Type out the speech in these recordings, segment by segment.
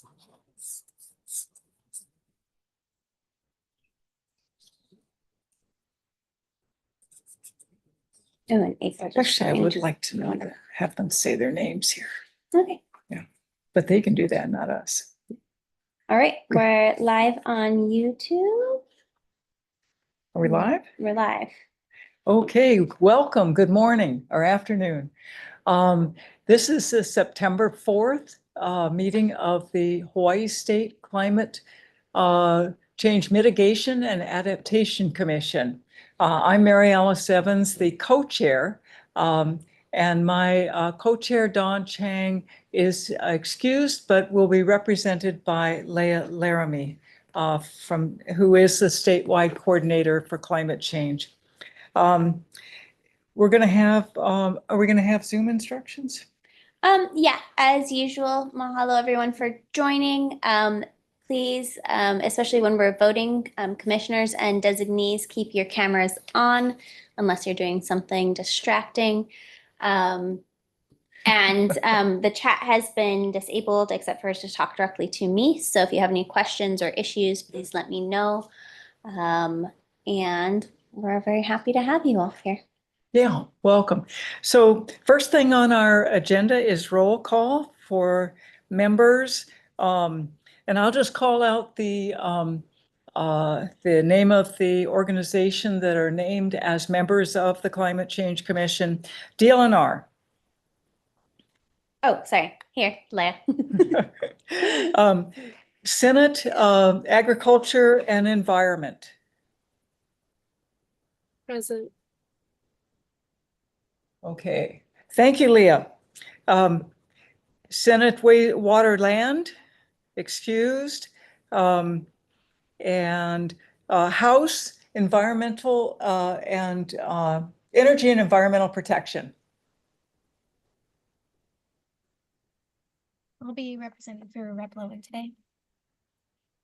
Oh, and April just Actually, I would joined. like to know, have them say their names here, Okay. but they can do that, not us. All right. We're live on YouTube. Are we live? We're live. Okay, welcome. Good morning or afternoon. This is the September 4th meeting of the Hawaii State Climate Change Mitigation and Adaptation Commission. I'm Mary Alice Evans, the co-chair, and my co-chair, Don Chang, is excused, but will be represented by Leah Laramie, who is the statewide coordinator for climate change. We're going to have, are we going to have Zoom instructions? Yeah, as usual, mahalo everyone for joining. Please, especially when we're voting, commissioners and designees, keep your cameras on unless you're doing something distracting. The chat has been disabled except for to talk directly to me. So if you have any questions or issues, please let me know. And we're very happy to have you all here. Yeah, welcome. So first thing on our agenda is roll call for members. And I'll just call out the name of the organization that are named as members of the Climate Change Commission. DLNR. Oh, sorry. Here, Leah. Senate Agriculture and Environment. Present. Okay, thank you, Leah. Senate Water Land, excused. And House Environmental and Energy and Environmental Protection. I'll be representing for Rep. Lowen today.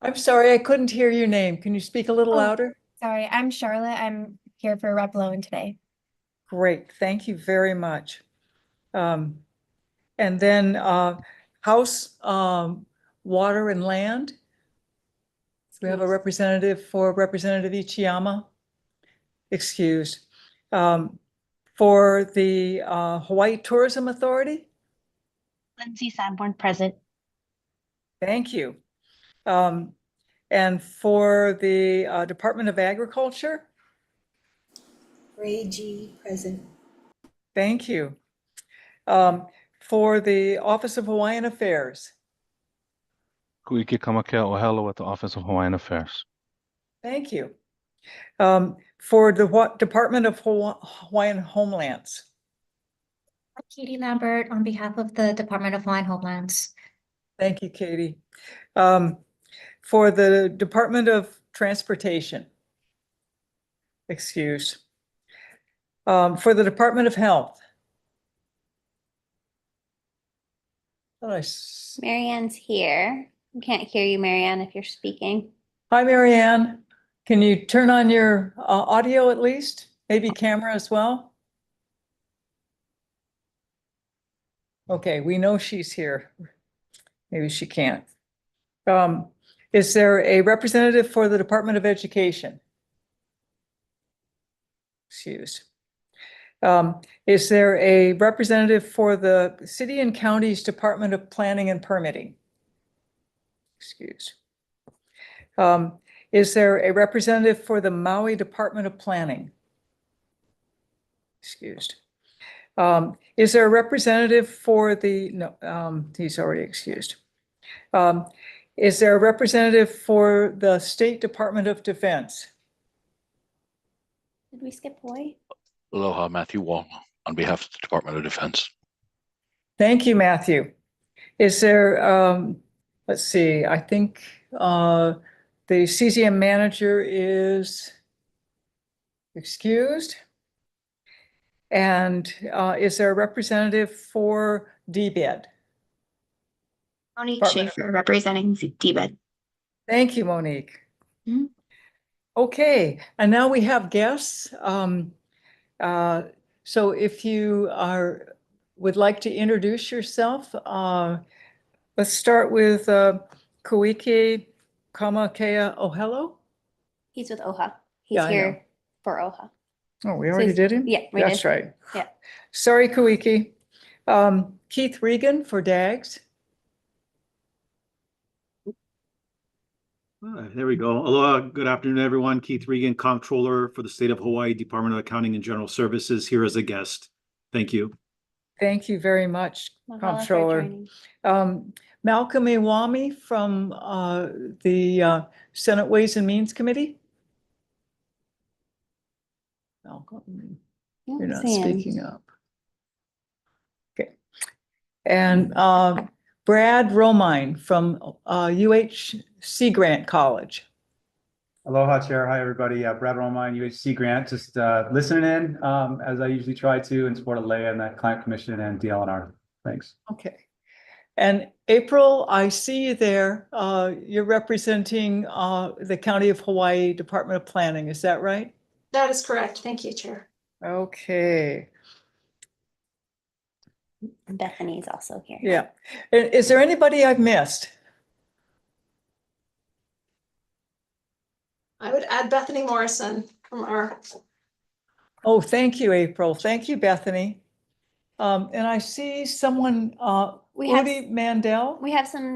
I'm sorry, I couldn't hear your name. Can you speak a little louder? Sorry, I'm Charlotte. I'm here for Rep. Lowen today. Great, thank you very much. And then House Water and Land. We have a representative for Representative Ichiyama. Excused. For the Hawaii Tourism Authority. Lindsay Sanborn, present. Thank you. And for the Department of Agriculture? Ray G, present. Thank you. For the Office of Hawaiian Affairs? Kuiki Kamakea Ohelo with the Office of Hawaiian Affairs. Thank you. For the Department of Hawaiian Homelands? Katie Lambert on behalf of the Department of Hawaiian Homelands. Thank you, Katie. For the Department of Transportation? Excuse. For the Department of Health? Marianne's here. I can't hear you, Marianne, if you're speaking. Hi, Marianne. Can you turn on your audio at least? Maybe camera as well? Okay, we know she's here. Maybe she can't. Is there a representative for the Department of Education? Excused. Is there a representative for the City and County's Department of Planning and Permitting? Excused. Is there a representative for the Maui Department of Planning? Excused. Is there a representative for the, no, he's already excused. Is there a representative for the State Department of Defense? Did we skip Hawaii? Aloha, Matthew Wong, on behalf of the Department of Defense. Thank you, Matthew. Is there, let's see, I think the CCM manager is excused. And is there a representative for DBED? Monique Schaefer representing DBED. Thank you, Monique. Mhm. Okay, and now we have guests. So if you would like to introduce yourself, Let's start with Koike Kamakea Ohelo. He's with OHA. He's Yeah, I know. here for OHA. Oh, we So already he's- did him? yeah, we That's did. right. Yeah. Sorry, Koike. Keith Regan for DAGS. There we go. Aloha, good afternoon, everyone. Keith Regan, Comptroller for the State of Hawaii Department of Accounting and General Services, here as a guest. Thank you. Thank you very much, Mahalo for Comptroller. joining. Malcolm Iwami from the Senate Ways and Means Committee. Malcolm, you're not Sam. speaking up. Okay. And Brad Romine from UHC Grant College. Aloha, Chair. Hi, everybody. Brad Romine, UHC Grant, just listening in as I usually try to in support of Leah and the Climate Commission and DLNR. Thanks. Okay. And April, I see you there. You're representing the County of Hawaii Department of Planning. Is that right? That is correct. Thank you, Chair. Okay. And Bethany's also here. Yeah. Is there anybody I've missed? I would add Bethany Morrison from our, Oh, thank you, April. Thank you, Bethany. And I see someone, We have- Udi Mandel. We have some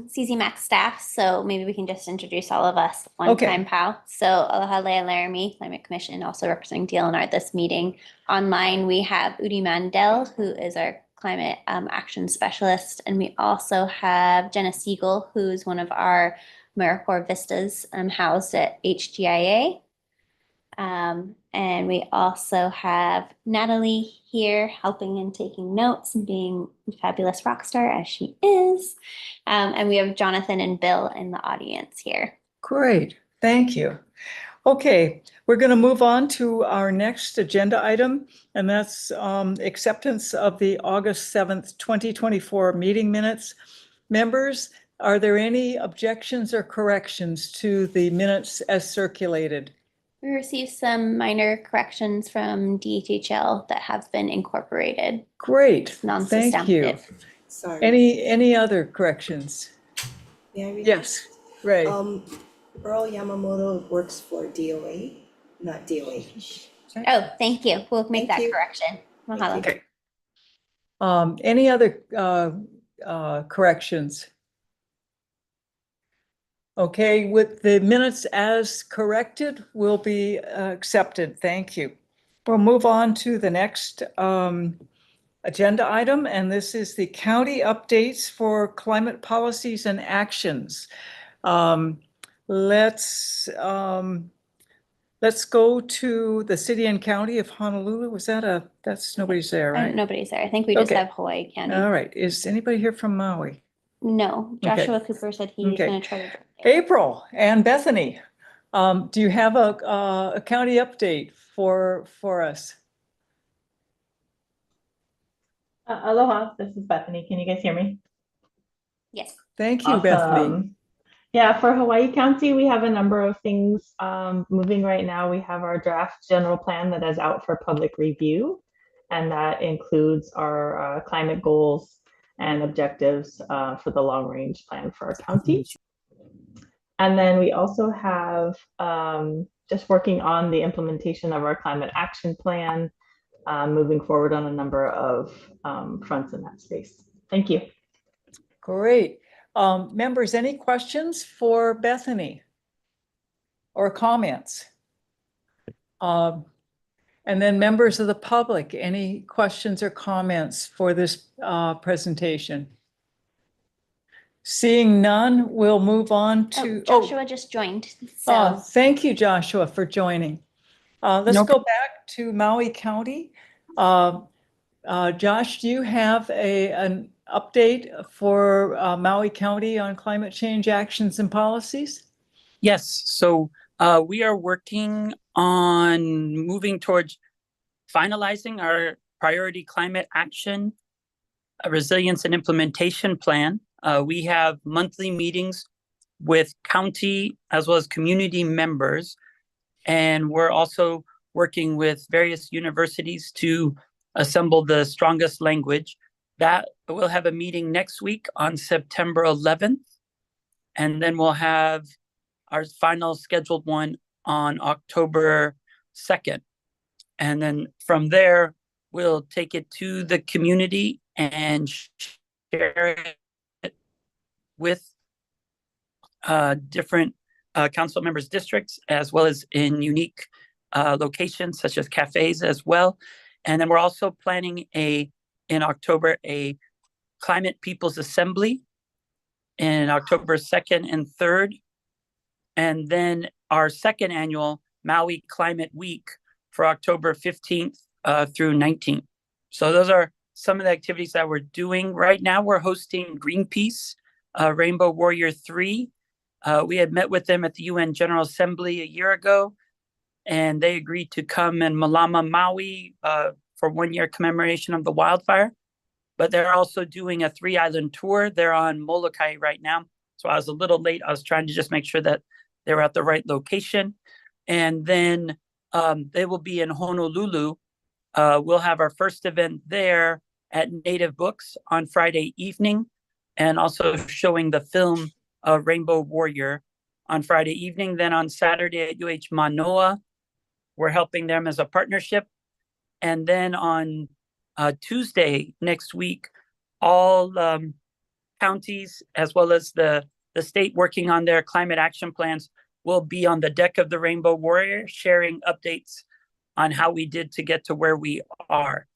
CCMAC staff, so maybe we can just introduce all of us one Okay. time, pal. So Aloha Leah Laramie, Climate Commission, also representing DLNR at this meeting. Online, we have Udi Mandel, who is our climate action specialist. And we also have Jenna Siegel, who's one of our AmeriCorps Vistas housed at HGIA. And we also have Natalie here helping and taking notes and being a fabulous rock star as she is. And we have Jonathan and Bill in the audience here. Great, thank you. Okay, we're going to move on to our next agenda item, and that's acceptance of the August 7th, 2024 meeting minutes. Members, are there any objections or corrections to the minutes as circulated? We received some minor corrections from DHHL that have been incorporated. Great, thank you. Non-substantive. Sorry. Any other corrections? May I read? Yes, Ray. Earl Yamamoto works for DOA, not DOH. Oh, thank you. We'll make Thank that you. correction. Mahalo. you. Okay. Any other corrections? Okay, with the minutes as corrected will be accepted. Thank you. We'll move on to the next agenda item, and this is the county updates for climate policies and actions. Let's go to the city and county of Honolulu. Was that that's nobody's there, right? Nobody's there. I think we just Okay. have Hawaii County. All right. Is anybody here from Maui? No, Joshua Cooper said he's Okay. going to try to. join. April and Bethany, do you have a county update for us? Aloha, this is Bethany. Can you guys hear me? Yes. Thank you, Bethany. Awesome. Yeah, for Hawaii County, we have a number of things moving right now. We have our draft general plan that is out for public review, and that includes our climate goals and objectives for the long range plan for our county. And then we also have just working on the implementation of our climate action plan, moving forward on a number of fronts in that space. Thank you. Great. Members, any questions for Bethany or comments? And then members of the public, any questions or comments for this presentation? Seeing none, we'll move on to. Joshua just joined. So Thank you, Joshua, for joining. Let's go back to Maui County. Josh, do you have an update for Maui County on climate change actions and policies? Yes, so we are working on moving towards finalizing our priority climate action, resilience and implementation plan. We have monthly meetings with county as well as community members, and we're also working with various universities to assemble the strongest language that we'll have a meeting next week on September 11th. And then we'll have our final scheduled one on October 2nd. And then from there, we'll take it to the community and share it with different council members' districts, as well as in unique locations such as cafes as well. And then we're also planning in October a Climate People's Assembly in October 2nd and 3rd. And then our second annual Maui Climate Week for October 15th through 19th. So those are some of the activities that we're doing right now. We're hosting Greenpeace, Rainbow Warrior 3. We had met with them at the UN General Assembly a year ago, and they agreed to come in Malama, Maui for 1 year commemoration of the wildfire. But they're also doing a 3-island tour. They're on Molokai right now. So I was a little late. I was trying to just make sure that they were at the right location. And then they will be in Honolulu. We'll have our first event there at Native Books on Friday evening, and also showing the film Rainbow Warrior on Friday evening. Then on Saturday at UH Manoa, we're helping them as a partnership. And then on Tuesday next week, all counties as well as the state working on their climate action plans will be on the deck of the Rainbow Warrior, sharing updates on how we did to get to where we are.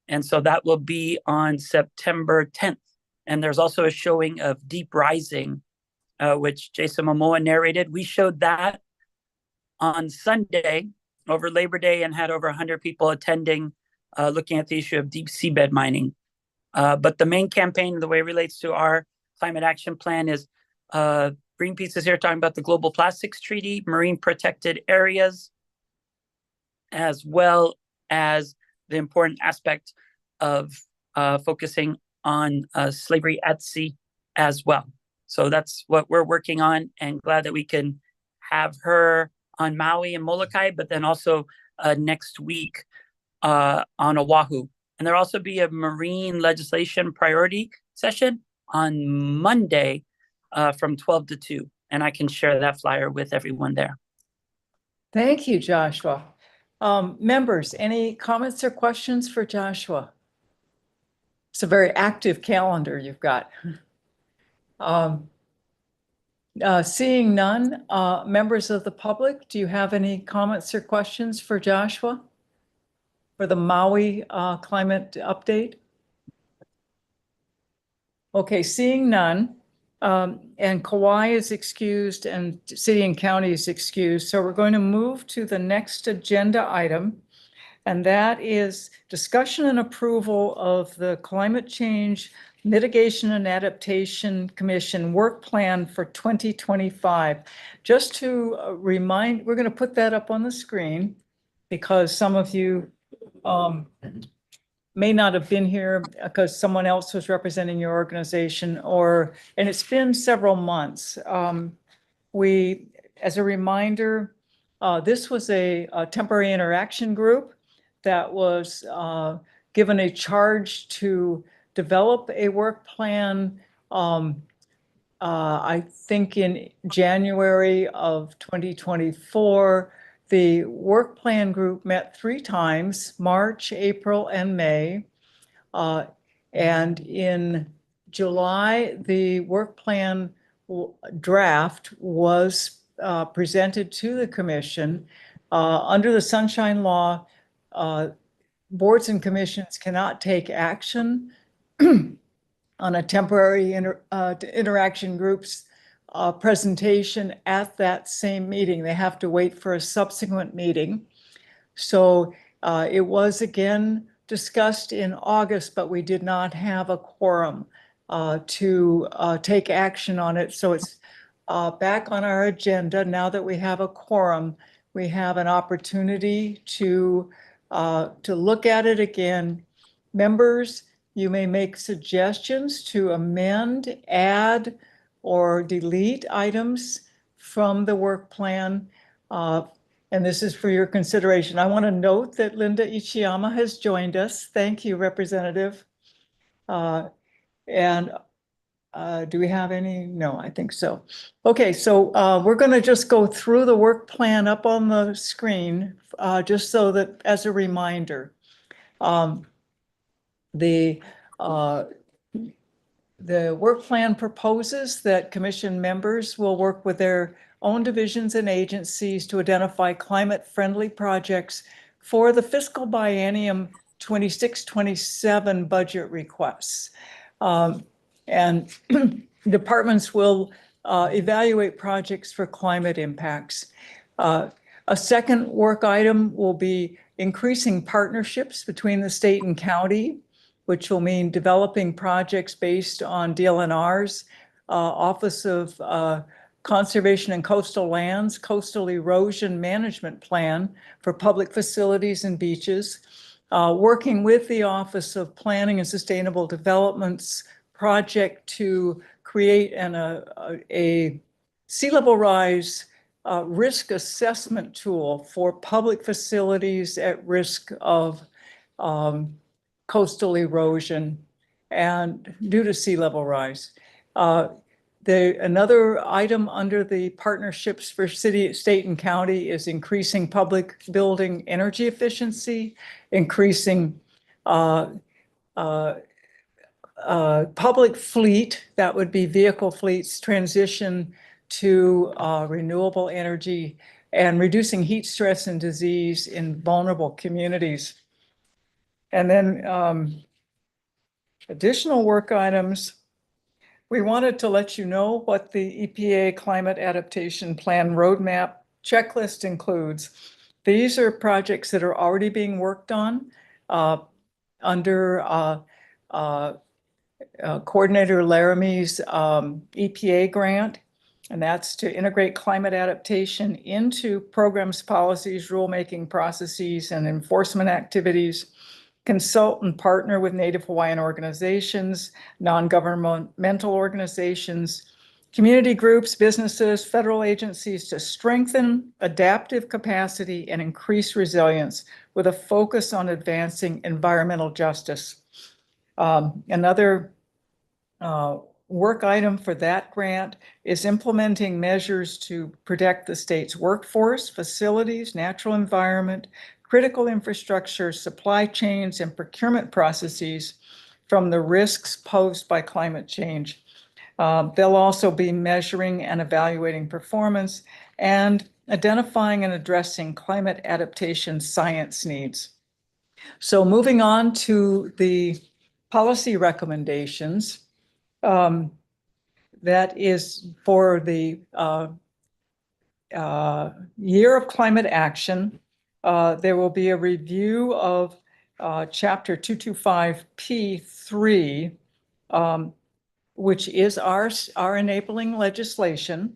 And so that will be on September 10th. And there's also a showing of Deep Rising, which Jason Momoa narrated. We showed that on Sunday over Labor Day and had over 100 people attending, looking at the issue of deep seabed mining. But the main campaign, the way it relates to our climate action plan, is Greenpeace is here talking about the Global Plastics Treaty, marine protected areas, as well as the important aspect of focusing on slavery at sea as well. So that's what we're working on, and glad that we can have her on Maui and Molokai, but then also next week on Oahu. And there'll also be a marine legislation priority session on Monday from 12 to 2. And I can share that flyer with everyone there. Thank you, Joshua. Members, any comments or questions for Joshua? It's a very active calendar you've got. Seeing none, members of the public, do you have any comments or questions for Joshua for the Maui climate update? Okay, seeing none, and Kauai is excused and city and county is excused. So we're going to move to the next agenda item, and that is discussion and approval of the Climate Change Mitigation and Adaptation Commission work plan for 2025. Just to remind, we're going to put that up on the screen because some of you may not have been here because someone else was representing your organization, and it's been several months. As a reminder, this was a temporary interaction group that was given a charge to develop a work plan, I think in January of 2024. The work plan group met 3 times, March, April, and May. And in July, the work plan draft was presented to the commission. Under the Sunshine Law, boards and commissions cannot take action on a temporary interaction group's presentation at that same meeting. They have to wait for a subsequent meeting. So it was again discussed in August, but we did not have a quorum to take action on it. So it's back on our agenda. Now that we have a quorum, we have an opportunity to look at it again. Members, you may make suggestions to amend, add, or delete items from the work plan. And this is for your consideration. I want to note that Linda Ichiyama has joined us. Thank you, Representative. And do we have any? No, I think so. Okay, so we're going to just go through the work plan up on the screen, just so that as a reminder. The work plan proposes that commission members will work with their own divisions and agencies to identify climate-friendly projects for the fiscal biennium 26-27 budget requests. And departments will evaluate projects for climate impacts. A second work item will be increasing partnerships between the state and county, which will mean developing projects based on DLNR's Office of Conservation and Coastal Lands Coastal Erosion Management Plan for public facilities and beaches, working with the Office of Planning and Sustainable Development's project to create a sea level rise risk assessment tool for public facilities at risk of coastal erosion and due to sea level rise. Another item under the partnerships for city, state, and county is increasing public building energy efficiency, increasing public fleet, that would be vehicle fleets, transition to renewable energy, and reducing heat stress and disease in vulnerable communities. And then additional work items. We wanted to let you know what the EPA Climate Adaptation Plan Roadmap checklist includes. These are projects that are already being worked on under Coordinator Laramie's EPA grant, and that's to integrate climate adaptation into programs, policies, rulemaking processes, and enforcement activities. Consult and partner with Native Hawaiian organizations, non-governmental organizations, community groups, businesses, federal agencies to strengthen adaptive capacity and increase resilience with a focus on advancing environmental justice. Another work item for that grant is implementing measures to protect the state's workforce, facilities, natural environment, critical infrastructure, supply chains, and procurement processes from the risks posed by climate change. They'll also be measuring and evaluating performance and identifying and addressing climate adaptation science needs. So moving on to the policy recommendations, that is for the year of climate action. There will be a review of Chapter 225P3, which is our enabling legislation,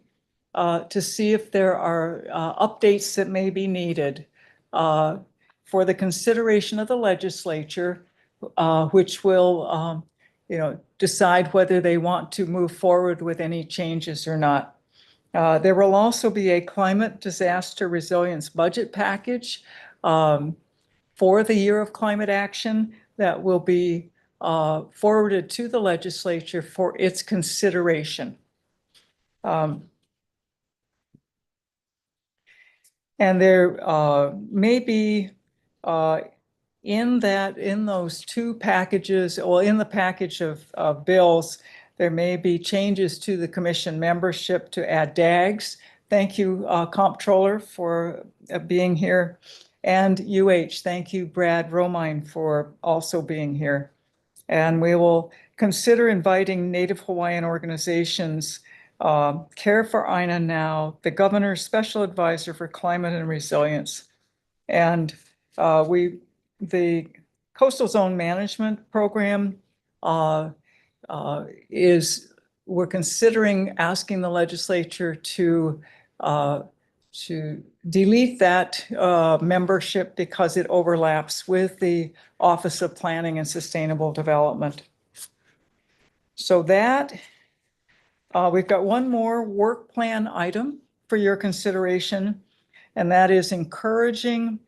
to see if there are updates that may be needed for the consideration of the legislature, which will decide whether they want to move forward with any changes or not. There will also be a climate disaster resilience budget package for the year of climate action that will be forwarded to the legislature for its consideration. And there may be in those two packages, or in the package of bills, there may be changes to the commission membership to add DAGs. Thank you, Comptroller, for being here. And thank you, Brad Romine, for also being here. And we will consider inviting Native Hawaiian organizations, Care for Aina Now, the Governor's Special Advisor for Climate and Resilience. And the Coastal Zone Management Program we're considering asking the legislature to delete that membership because it overlaps with the Office of Planning and Sustainable Development. So that we've got one more work plan item for your consideration, and that is encouraging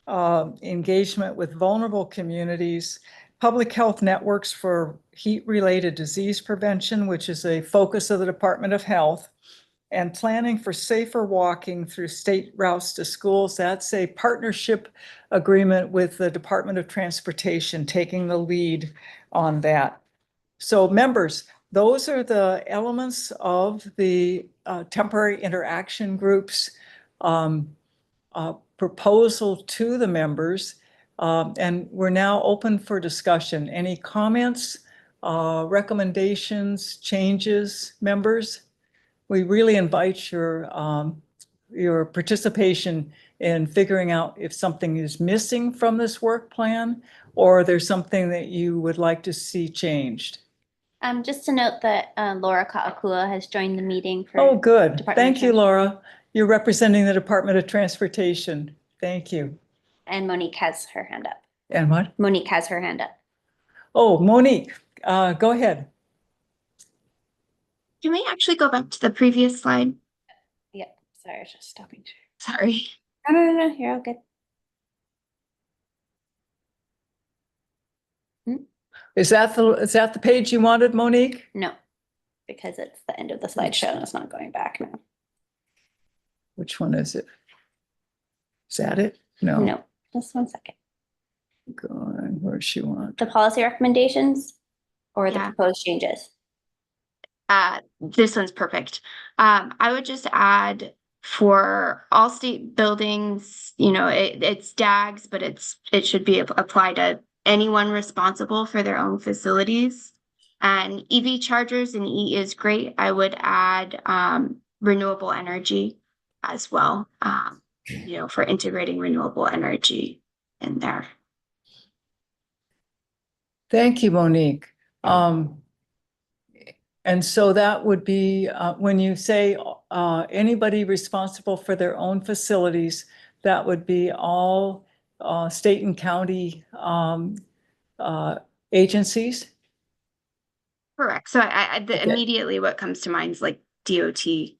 engagement with vulnerable communities public health networks for heat-related disease prevention, which is a focus of the Department of Health, and planning for safer walking through state routes to schools. That's a partnership agreement with the Department of Transportation, taking the lead on that. So members, those are the elements of the temporary interaction groups proposal to the members. And we're now open for discussion. Any comments, recommendations, changes, members? We really invite your participation in figuring out if something is missing from this work plan or there's something that you would like to see changed. Just to note that Laura Kaakua has joined the meeting for. Oh, good. Department of Thank you, Trans- Laura. You're representing the Department of Transportation. Thank you. And Monique has her hand up. And what? Monique has her hand up. Oh, Monique, go ahead. Can we actually go back to the previous slide? Yep. Sorry, I was just stopping. Sorry. No, you're all good. Is that the page you wanted, Monique? No, because it's the end of the slideshow and it's not going back now. Which one is it? Is that it? No. No, just 1 second. Go on, where she want? The policy recommendations or the Yeah. proposed changes? This one's perfect. I would just add for all state buildings, you know, it's DAGs, but it should be applied to anyone responsible for their own facilities. And EV chargers and E is great. I would add renewable energy as well, you know, for integrating renewable energy in there. Thank you, Monique. And so that would be when you say anybody responsible for their own facilities, that would be all state and county agencies? Correct. So Okay. immediately what comes to mind is like DOT,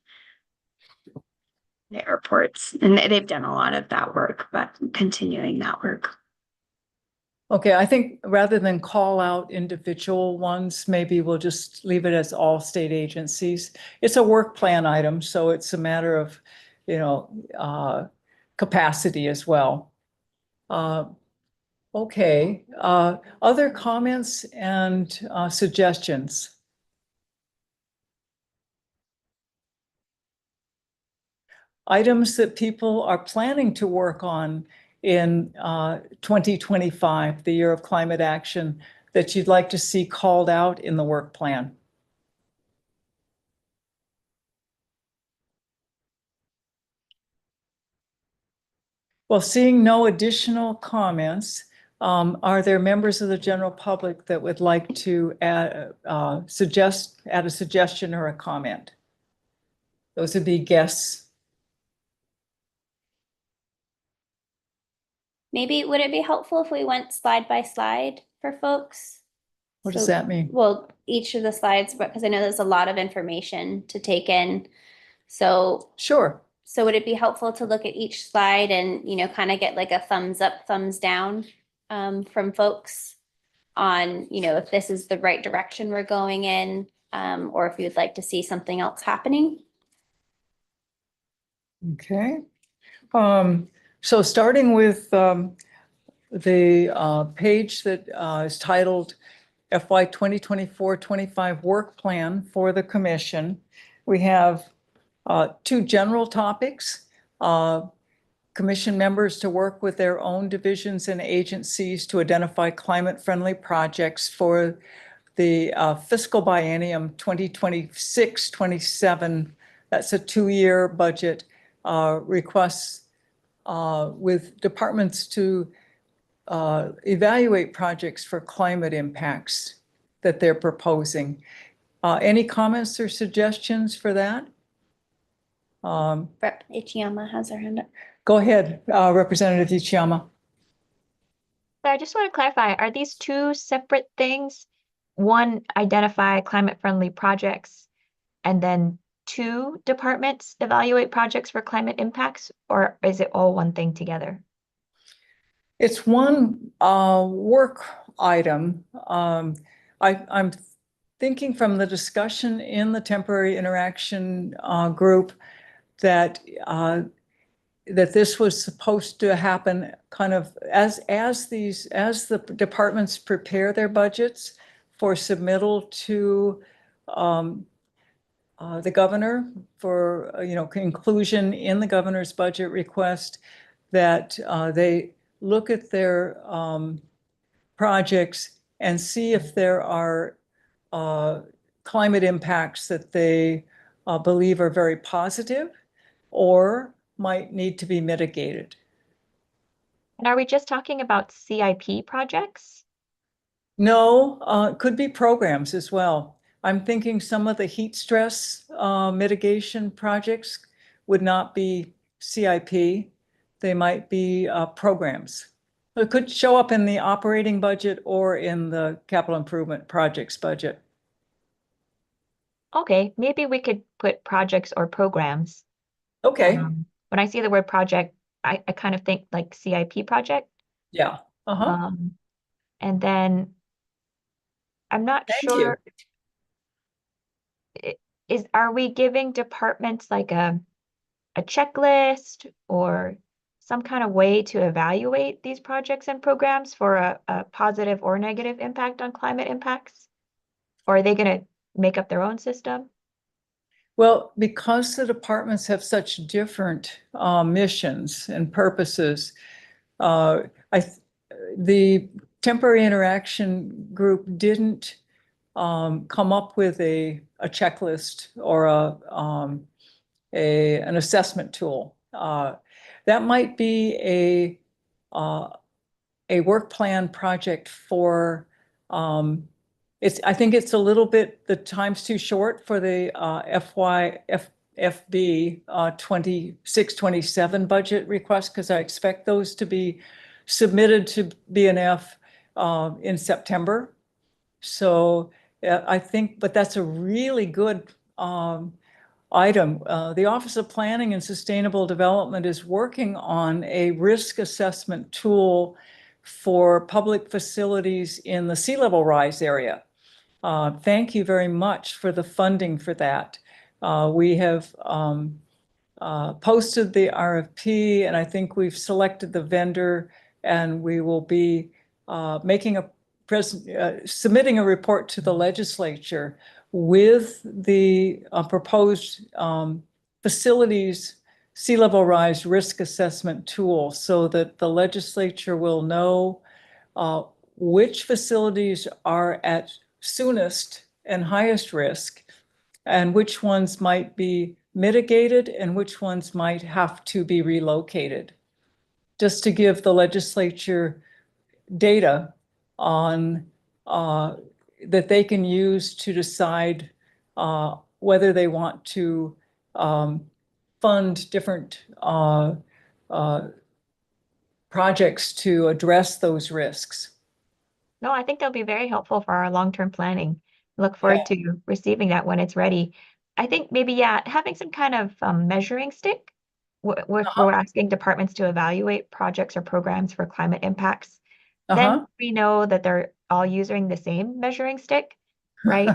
the airports, and they've done a lot of that work, but continuing that work. Okay, I think rather than call out individual ones, maybe we'll just leave it as all state agencies. It's a work plan item, so it's a matter of, you know, capacity as well. Okay, other comments and suggestions? Items that people are planning to work on in 2025, the year of climate action, that you'd like to see called out in the work plan? Well, seeing no additional comments, are there members of the general public that would like to add a suggestion or a comment? Those would be guests. Maybe would it be helpful if we went slide by slide for folks? What does that mean? Well, each of the slides, because I know there's a lot of information to take in. So Sure. So would it be helpful to look at each slide and, you know, kind of get like a thumbs up, thumbs down from folks on, you know, if this is the right direction we're going in, or if you'd like to see something else happening? Okay. So starting with the page that is titled FY 2024-25 Work Plan for the Commission, we have two general topics. Commission members to work with their own divisions and agencies to identify climate-friendly projects for the fiscal biennium 2026-27. That's a 2-year budget. Requests with departments to evaluate projects for climate impacts that they're proposing. Any comments or suggestions for that? Rep. Ichiyama has her hand up. Go ahead, Representative Ichiyama. So I just want to clarify, are these two separate things? One, identify climate-friendly projects, and then 2 departments evaluate projects for climate impacts, or is it all one thing together? It's one work item. I'm thinking from the discussion in the temporary interaction group that that this was supposed to happen kind of as the departments prepare their budgets for submittal to the governor for inclusion in the governor's budget request, that they look at their projects and see if there are climate impacts that they believe are very positive or might need to be mitigated. And are we just talking about CIP projects? No, could be programs as well. I'm thinking some of the heat stress mitigation projects would not be CIP. They might be programs. It could show up in the operating budget or in the capital improvement projects budget. Okay, maybe we could put projects or programs. Okay. When I see the word project, I kind of think like CIP project. Yeah. And then I'm not Thank sure. Are we giving departments like a checklist or some kind of way to evaluate these projects and programs for a positive or negative impact on climate impacts? Or are they going to make up their own system? Well, because the departments have such different missions and purposes, the temporary interaction group didn't come up with a checklist or an assessment tool. That might be a work plan project for I think it's a little bit, the time's too short for the FB 26-27 budget request, because I expect those to be submitted to BNF in September. So I think, but that's a really good item. The Office of Planning and Sustainable Development is working on a risk assessment tool for public facilities in the sea level rise area. Thank you very much for the funding for that. We have posted the RFP, and I think we've selected the vendor, and we will be submitting a report to the legislature with the proposed facilities sea level rise risk assessment tool, so that the legislature will know which facilities are at soonest and highest risk, and which ones might be mitigated and which ones might have to be relocated, just to give the legislature data on that they can use to decide whether they want to fund different projects to address those risks. No, I think that'll be very helpful for our long-term planning. Look forward to receiving that when it's ready. I think maybe, yeah, having some kind of measuring stick. We're asking departments to evaluate projects or programs for climate impacts. Then we know that they're all using the same measuring stick, right?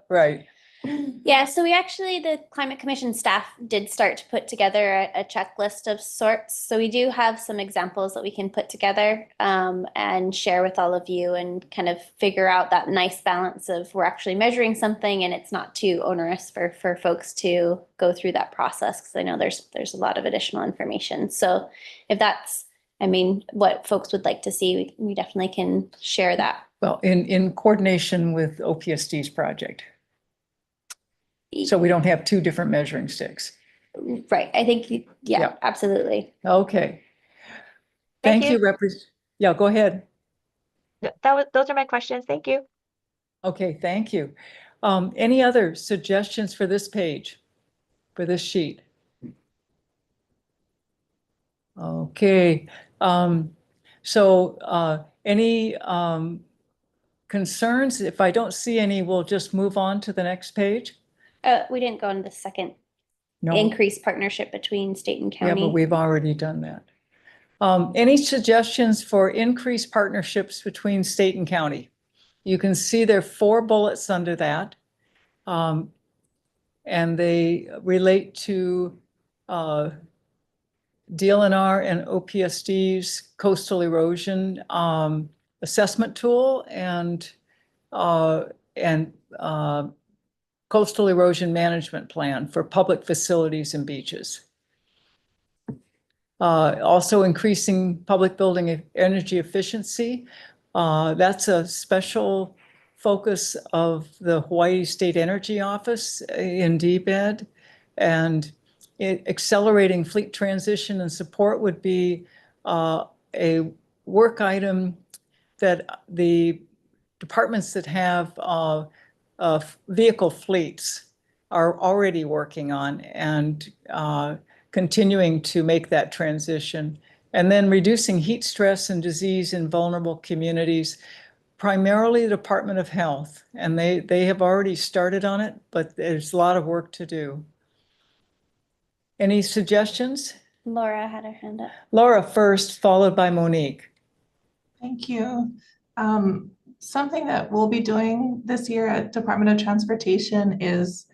Right. Yeah, so the Climate Commission staff did start to put together a checklist of sorts. So we do have some examples that we can put together and share with all of you, and kind of figure out that nice balance of we're actually measuring something and it's not too onerous for folks to go through that process, because I know there's a lot of additional information. So if that's, what folks would like to see, we definitely can share that. Well, in coordination with OPSD's project. So we don't have two different measuring sticks. Right. I think, yeah. Absolutely. Okay. Thank you. Yeah, go ahead. Those are my questions. Thank you. Okay, thank you. Any other suggestions for this page, for this sheet? Okay. Any concerns? If I don't see any, we'll just move on to the next page. We didn't go into the second. No. Increased partnership between state and county. Yeah, but we've already done that. Any suggestions for increased partnerships between state and county? You can see there are 4 bullets under that. And they relate to DLNR and OPSD's coastal erosion assessment tool and coastal erosion management plan for public facilities and beaches. Also increasing public building energy efficiency. That's a special focus of the Hawaii State Energy Office in DBED. And accelerating fleet transition and support would be a work item that the departments that have vehicle fleets are already working on and continuing to make that transition. And then reducing heat stress and disease in vulnerable communities, primarily the Department of Health. And they have already started on it, but there's a lot of work to do. Any suggestions? Laura had her hand up. Laura first, followed by Monique. Thank you. Something that we'll be doing this year at Department of Transportation is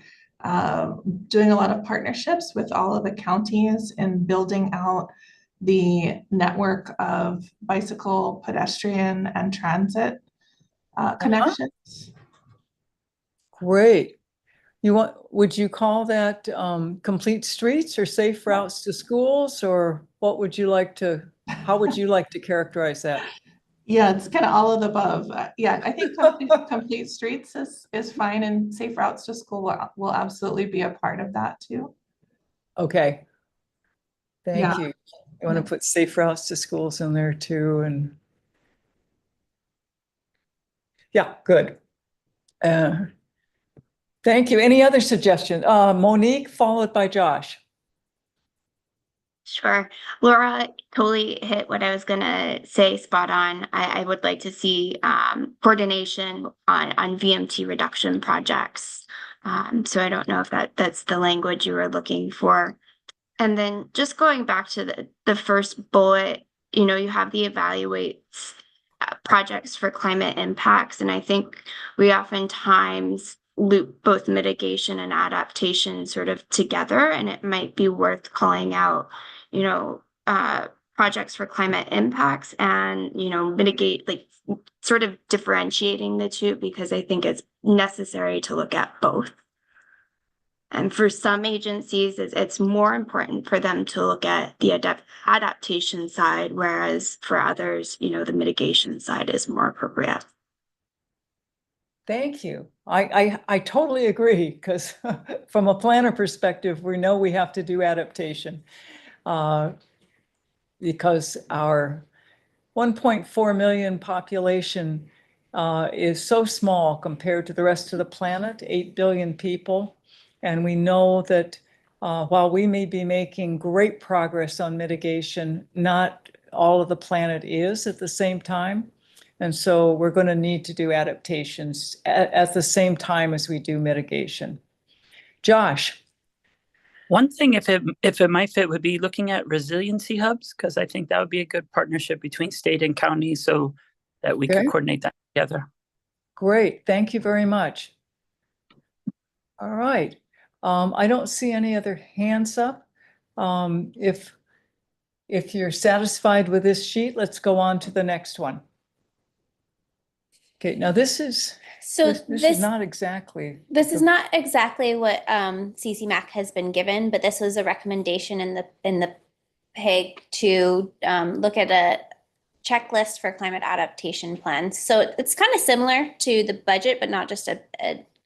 doing a lot of partnerships with all of the counties and building out the network of bicycle, pedestrian, and transit connections. Great. Would you call that complete streets or safe routes to schools, or how would you like to characterize that? Yeah, it's kind of all of the above. Yeah, I think complete streets is fine, and safe routes to school will absolutely be a part of that too. Okay. Thank you. You want to put safe routes to schools in there too, and yeah, good. Thank you. Any other suggestions? Monique, followed by Josh. Sure. Laura totally hit what I was going to say spot on. I would like to see coordination on VMT reduction projects. So I don't know if that's the language you were looking for. And then just going back to the first bullet, you have the evaluate projects for climate impacts. And I think we oftentimes loop both mitigation and adaptation sort of together, and it might be worth calling out projects for climate impacts and mitigate, like sort of differentiating the two, because I think it's necessary to look at both. And for some agencies, it's more important for them to look at the adaptation side, whereas for others, the mitigation side is more appropriate. Thank you. I totally agree, because from a planner perspective, we know we have to do adaptation because our 1.4 million population is so small compared to the rest of the planet, 8 billion people. And we know that while we may be making great progress on mitigation, not all of the planet is at the same time. And so we're going to need to do adaptations at the same time as we do mitigation. Josh. One thing, if it might fit, would be looking at resiliency hubs, because I think that would be a good partnership between state and county so that we could coordinate that together. Great. Thank you very much. All right. I don't see any other hands up. If you're satisfied with this sheet, let's go on to the next one. Okay, now this is not exactly. This is not exactly what CCMAC has been given, but this was a recommendation in the PIG to look at a checklist for climate adaptation plans. So it's kind of similar to the budget, but not just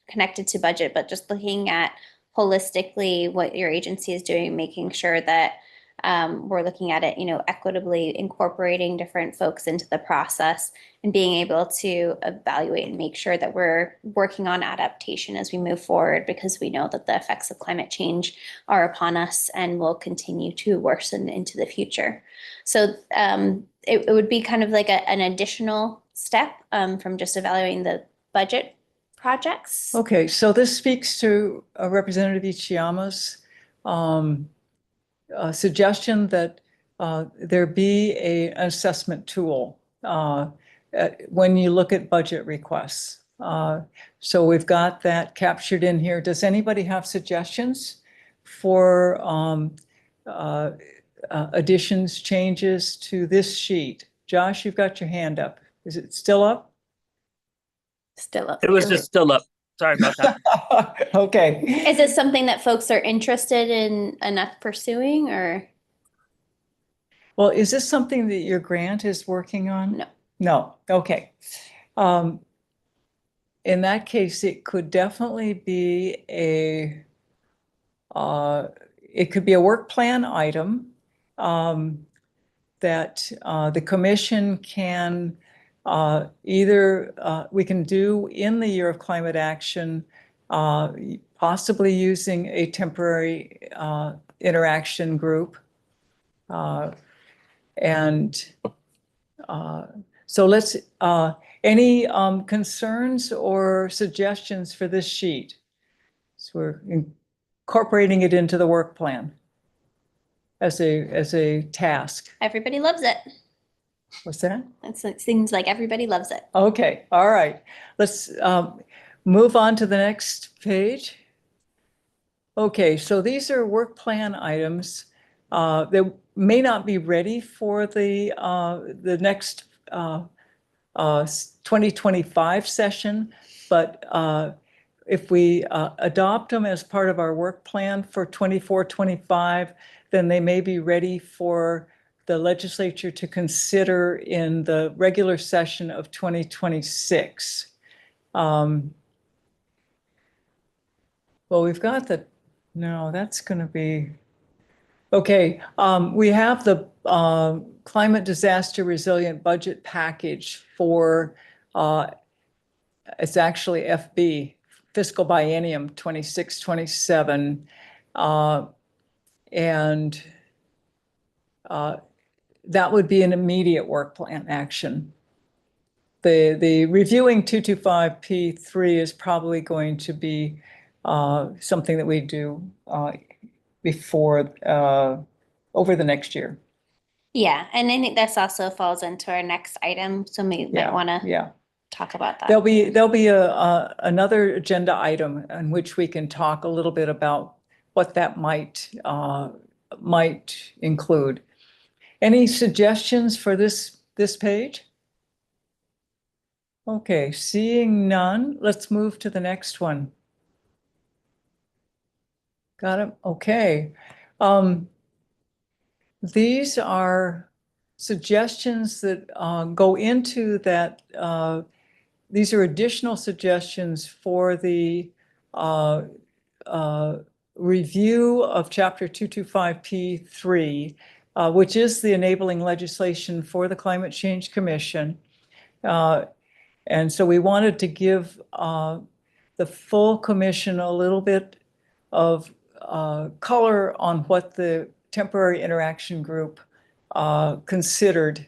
connected to budget, but just looking at holistically what your agency is doing, making sure that we're looking at it, equitably incorporating different folks into the process and being able to evaluate and make sure that we're working on adaptation as we move forward, because we know that the effects of climate change are upon us and will continue to worsen into the future. So it would be kind of like an additional step from just evaluating the budget projects. Okay, so this speaks to Representative Ichiyama's suggestion that there be an assessment tool when you look at budget requests. So we've got that captured in here. Does anybody have suggestions for additions, changes to this sheet? Josh, you've got your hand up. Is it still up? Still up. It was just still up. Sorry about that. Okay. Is this something that folks are interested in enough pursuing, or? Well, is this something that your grant is working on? No. No, okay. In that case, it could definitely be it could be a work plan item that the commission can either we can do in the year of climate action, possibly using a temporary interaction group. So let's, any concerns or suggestions for this sheet? So we're incorporating it into the work plan as a task. Everybody loves it. What's that? It seems like everybody loves it. Okay, all right. Let's move on to the next page. Okay, so these are work plan items that may not be ready for the next 2025 session, but if we adopt them as part of our work plan for 24-25, then they may be ready for the legislature to consider in the regular session of 2026. Well, we've got no, that's going to be, okay. We have the climate disaster resilient budget package for, it's actually FB, fiscal biennium 26-27. And that would be an immediate work plan action. The reviewing 225P3 is probably going to be something that we do before, over the next year. Yeah, and I think this also falls into our next item, so we might want to talk about that. There'll be another agenda item in which we can talk a little bit about what that might include. Any suggestions for this page? Okay, seeing none, let's move to the next one. Got it? Okay. These are suggestions that go into that. These are additional suggestions for the review of Chapter 225P3, which is the enabling legislation for the Climate Change Commission. And so we wanted to give the full commission a little bit of color on what the temporary interaction group considered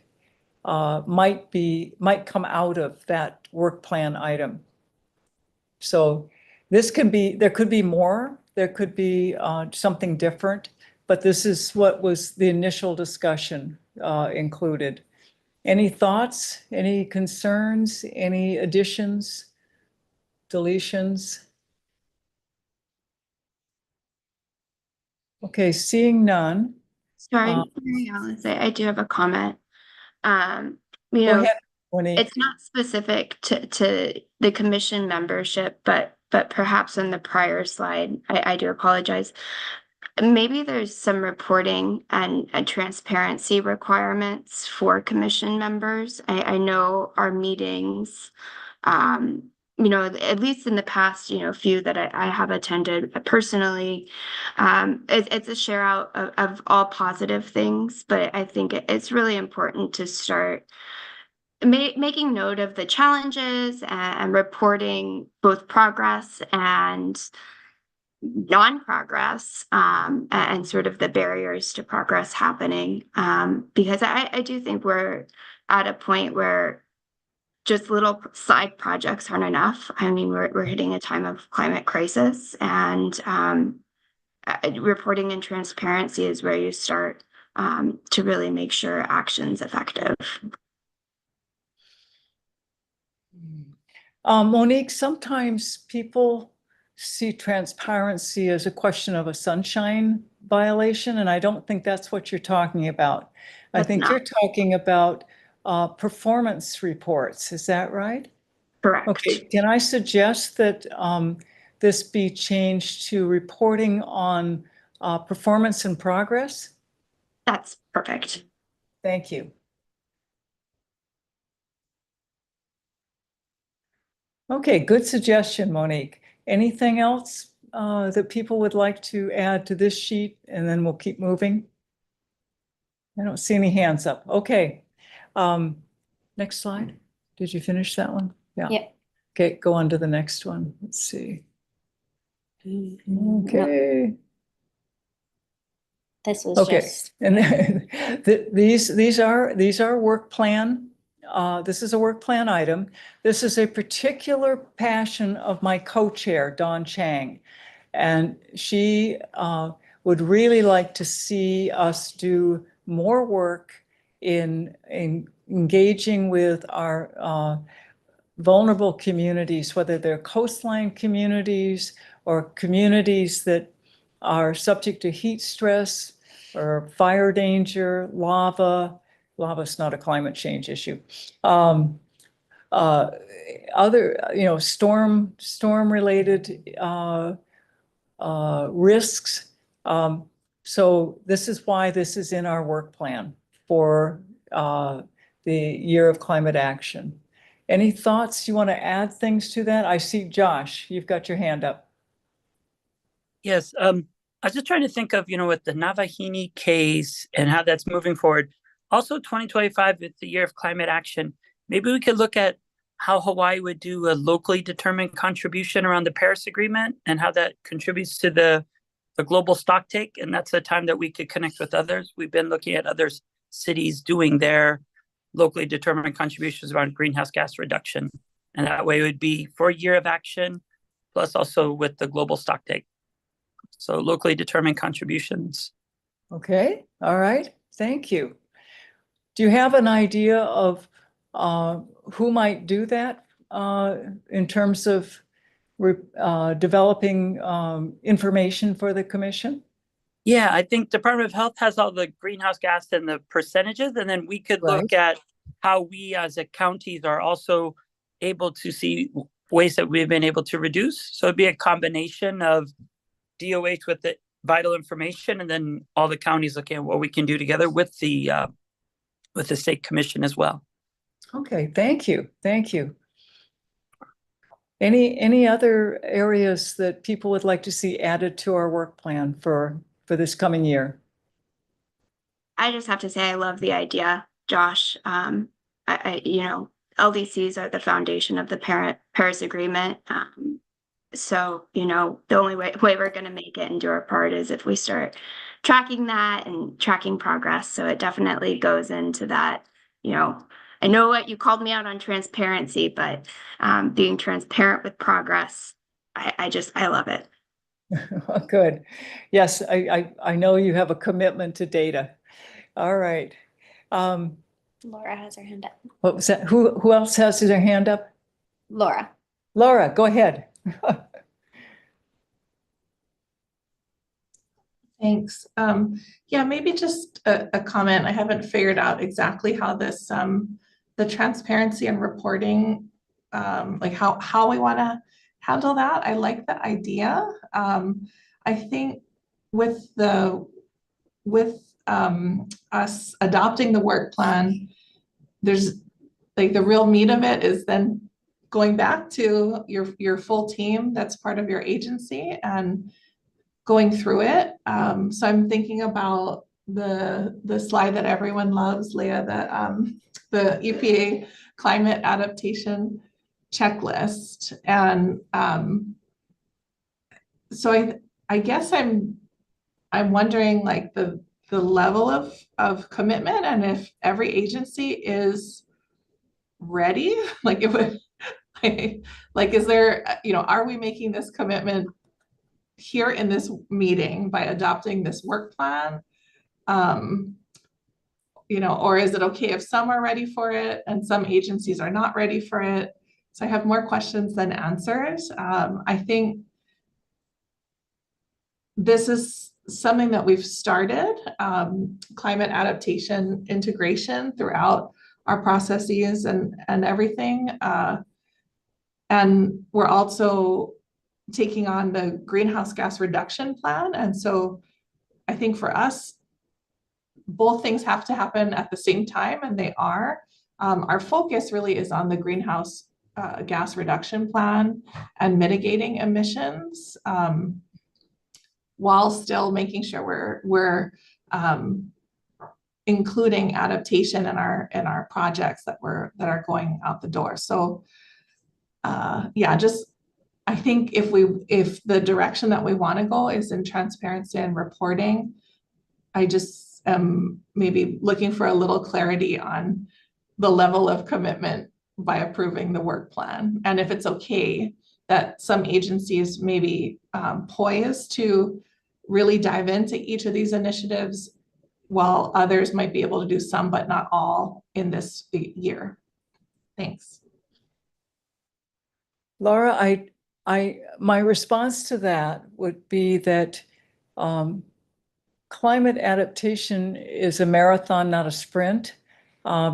might come out of that work plan item. So this can be, there could be more, there could be something different, but this is what was the initial discussion included. Any thoughts, any concerns, any additions, deletions? Okay, seeing none. Sorry, Mary Alice, I do have a comment. You Go know, ahead, Monique. it's not specific to the commission membership, but perhaps on the prior slide, I do apologize. Maybe there's some reporting and transparency requirements for commission members. I know our meetings, you know, at least in the past, you know, few that I have attended personally, it's a share out of all positive things, but I think it's really important to start making note of the challenges and reporting both progress and non-progress, and sort of the barriers to progress happening, because I do think we're at a point where just little side projects aren't enough. I mean, we're hitting a time of climate crisis, and reporting and transparency is where you start to really make sure action's effective. Monique, sometimes people see transparency as a question of a sunshine violation, and I don't think that's what you're talking about. I think you're talking about performance reports. Is that right? Correct. Okay, can I suggest that this be changed to reporting on performance and progress? That's perfect. Thank you. Okay, good suggestion, Monique. Anything else that people would like to add to this sheet, and then we'll keep moving? I don't see any hands up. Okay. Next slide. Did you finish that one? Yeah. Yep. Okay, go on to the next one. Let's see. Okay. This was Okay, just. and these are work plan. This is a work plan item. This is a particular passion of my co-chair, Dawn Chang. And she would really like to see us do more work in engaging with our vulnerable communities, whether they're coastline communities or communities that are subject to heat stress or fire danger, lava. Lava's not a climate change issue. Other, storm related risks. So this is why this is in our work plan for the year of climate action. Any thoughts? You want to add things to that? I see Josh, you've got your hand up. Yes, I was just trying to think of, with the Navahini case and how that's moving forward. Also, 2025 is the year of climate action. Maybe we could look at how Hawaii would do a locally determined contribution around the Paris Agreement and how that contributes to the global stocktake. And that's a time that we could connect with others. We've been looking at other cities doing their locally determined contributions around greenhouse gas reduction. And that way it would be for a year of action, plus also with the global stocktake. So locally determined contributions. Okay, all right, thank you. Do you have an idea of who might do that in terms of developing information for the commission? Yeah, I think Department of Health has all the greenhouse gas and the percentages, and then we could look at how we as a counties are also able to see ways that we've been able to reduce. So it'd be a combination of DOH with the vital information, and then all the counties looking at what we can do together with the state commission as well. Okay, thank you, thank you. Any other areas that people would like to see added to our work plan for this coming year? I just have to say I love the idea, Josh. LDCs are the foundation of the Paris Agreement. So, the only way we're going to make it and do our part is if we start tracking that and tracking progress. So it definitely goes into that, I know what you called me out on transparency, but being transparent with progress, I love it. Good. Yes, I know you have a commitment to data. All right. Laura has her hand up. What was that? Who else has their hand up? Laura. Laura, go ahead. Thanks. Yeah, maybe just a comment. I haven't figured out exactly how this, the transparency and reporting, like how we want to handle that. I like the idea. I think with us adopting the work plan, there's like the real meat of it is then going back to your full team that's part of your agency and going through it. So I'm thinking about the slide that everyone loves, Leah, the EPA climate adaptation checklist. And so I guess I'm wondering like the level of commitment and if every agency is ready, like if like is there, are we making this commitment here in this meeting by adopting this work plan? or is it okay if some are ready for it and some agencies are not ready for it? So I have more questions than answers. I think this is something that we've started, climate adaptation integration throughout our processes and everything. And we're also taking on the greenhouse gas reduction plan. And so I think for us, both things have to happen at the same time, and they are. Our focus really is on the greenhouse gas reduction plan and mitigating emissions, while still making sure we're including adaptation in our projects that are going out the door. So yeah, just I think if the direction that we want to go is in transparency and reporting, I just am maybe looking for a little clarity on the level of commitment by approving the work plan. And if it's okay that some agencies may be poised to really dive into each of these initiatives, while others might be able to do some, but not all in this year. Thanks. Laura, my response to that would be that climate adaptation is a marathon, not a sprint,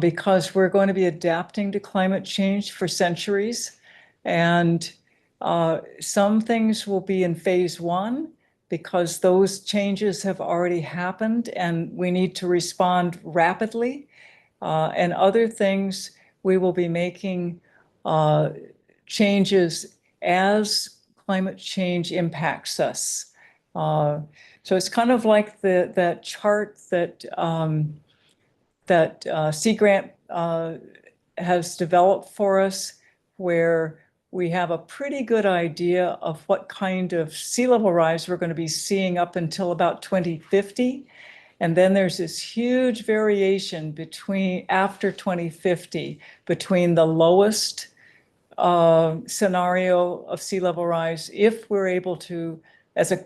because we're going to be adapting to climate change for centuries. And some things will be in phase one because those changes have already happened and we need to respond rapidly. And other things we will be making changes as climate change impacts us. So it's kind of like that chart that Sea Grant has developed for us, where we have a pretty good idea of what kind of sea level rise we're going to be seeing up until about 2050. And then there's this huge variation after 2050 between the lowest scenario of sea level rise, if we're able to, as a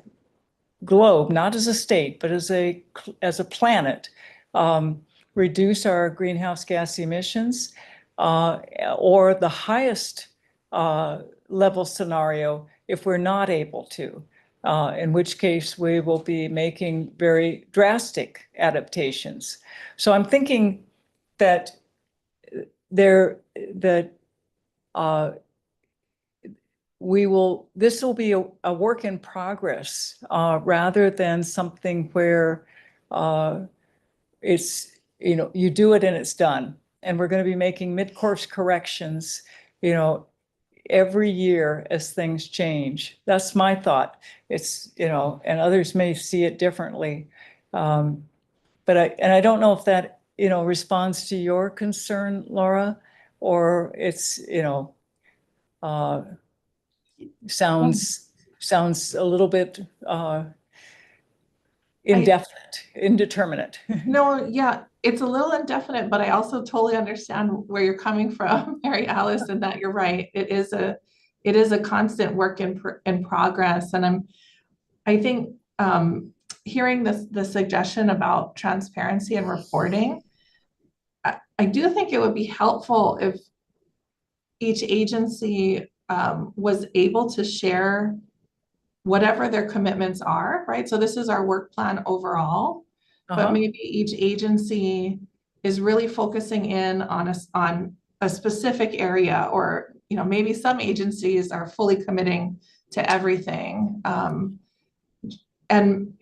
globe, not as a state, but as a planet, reduce our greenhouse gas emissions, or the highest level scenario if we're not able to, in which case we will be making very drastic adaptations. So I'm thinking that this will be a work in progress, rather than something where it's, you do it and it's done. And we're going to be making mid-course corrections, every year as things change. That's my thought. It's, and others may see it differently. But I don't know if that, responds to your concern, Laura, or it's, sounds a little bit indeterminate. No, yeah, it's a little indefinite, but I also totally understand where you're coming from, Mary Alice, and that you're right. It is a constant work in progress. And I think hearing the suggestion about transparency and reporting, I do think it would be helpful if each agency was able to share whatever their commitments are, right? So this is our work plan overall, but maybe each agency is really focusing in on a specific area, or maybe some agencies are fully committing to everything. And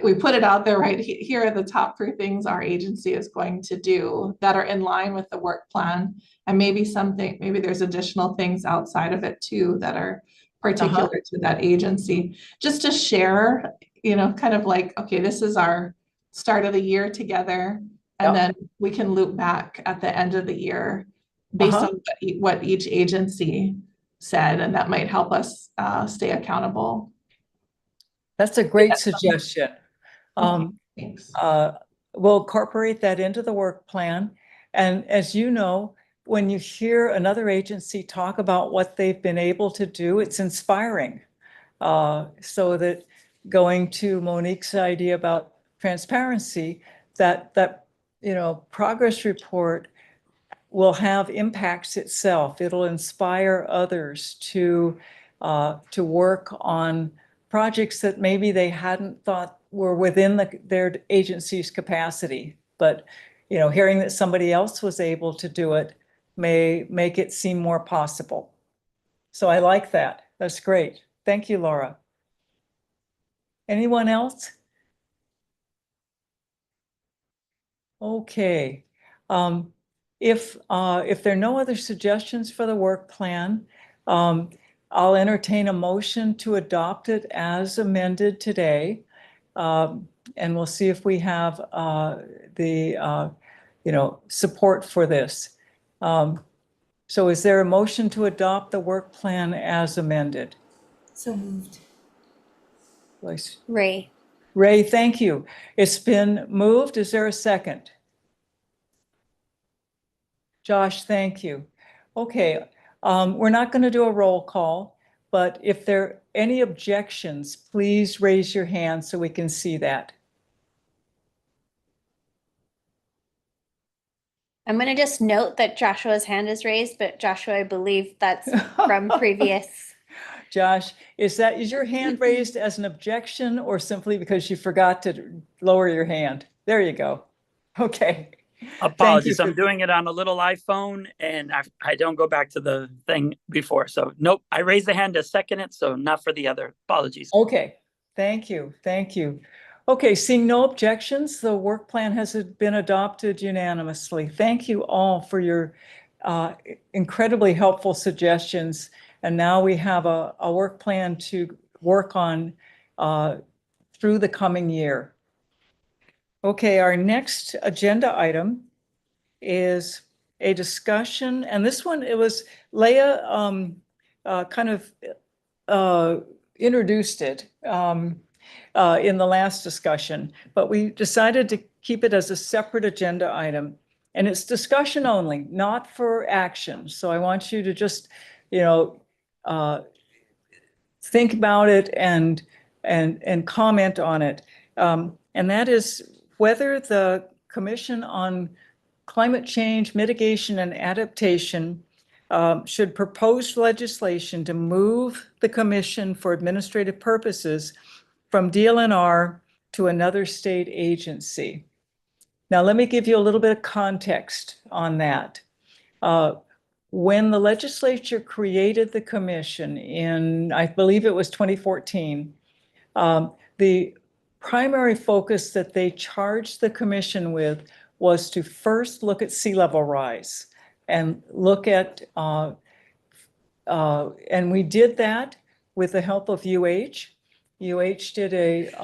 we put it out there, right? Here are the top 3 things our agency is going to do that are in line with the work plan. And maybe there's additional things outside of it too that are particular to that agency. Just to share, kind of like, okay, this is our start of the year together. And then we can loop back at the end of the year based on what each agency said. And that might help us stay accountable. That's a great suggestion. Thanks. We'll incorporate that into the work plan. And as you know, when you hear another agency talk about what they've been able to do, it's inspiring. So that, going to Monique's idea about transparency, that progress report will have impacts itself. It'll inspire others to work on projects that maybe they hadn't thought were within their agency's capacity. But, hearing that somebody else was able to do it may make it seem more possible. So I like that. That's great. Thank you, Laura. Anyone else? Okay. If there are no other suggestions for the work plan, I'll entertain a motion to adopt it as amended today. And we'll see if we have the support for this. So is there a motion to adopt the work plan as amended? So moved. Ray. Ray, thank you. It's been moved. Is there a second? Josh, thank you. Okay, we're not going to do a roll call, but if there are any objections, please raise your hand so we can see that. I'm going to just note that Joshua's hand is raised, but Joshua, I believe that's from previous. Josh, is your hand raised as an objection or simply because you forgot to lower your hand? There you go. Okay. Apologies, I'm doing it on a little iPhone and I don't go back to the thing before. So nope, I raised the hand to second it, so not for the other. Apologies. Okay, thank you. Thank you. Okay, seeing no objections, the work plan has been adopted unanimously. Thank you all for your incredibly helpful suggestions. And now we have a work plan to work on through the coming year. Okay, our next agenda item is a discussion, and this one, it was Leah kind of introduced it in the last discussion, but we decided to keep it as a separate agenda item. And it's discussion only, not for action. So I want you to just, think about it and comment on it. And that is whether the Commission on Climate Change Mitigation and Adaptation should propose legislation to move the commission for administrative purposes from DLNR to another state agency. Now, let me give you a little bit of context on that. When the legislature created the commission in, I believe it was 2014, the primary focus that they charged the commission with was to first look at sea level rise and look at, and we did that with the help of UH. UH did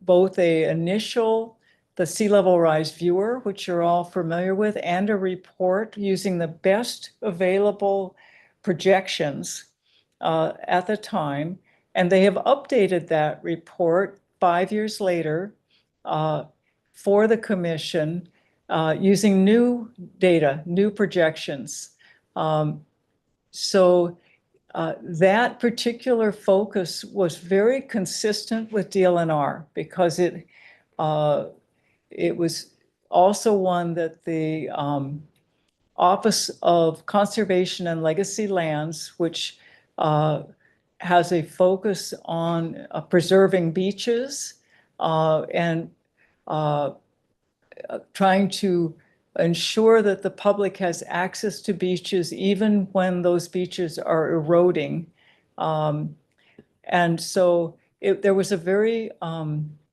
both a initial, the sea level rise viewer, which you're all familiar with, and a report using the best available projections at the time. And they have updated that report 5 years later for the commission using new data, new projections. So that particular focus was very consistent with DLNR because it was also one that the Office of Conservation and Legacy Lands, which has a focus on preserving beaches and trying to ensure that the public has access to beaches even when those beaches are eroding. And so there was a very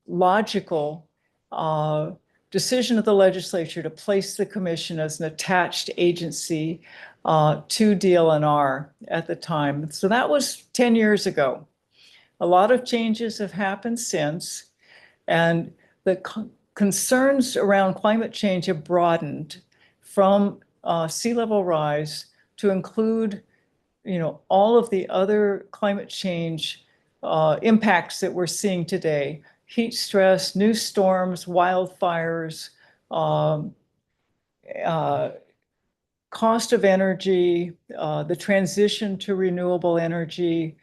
logical decision of the legislature to place the commission as an attached agency to DLNR at the time. So that was 10 years ago. A lot of changes have happened since, and the concerns around climate change have broadened from sea level rise to include, all of the other climate change impacts that we're seeing today: heat stress, new storms, wildfires, cost of energy, the transition to renewable energy.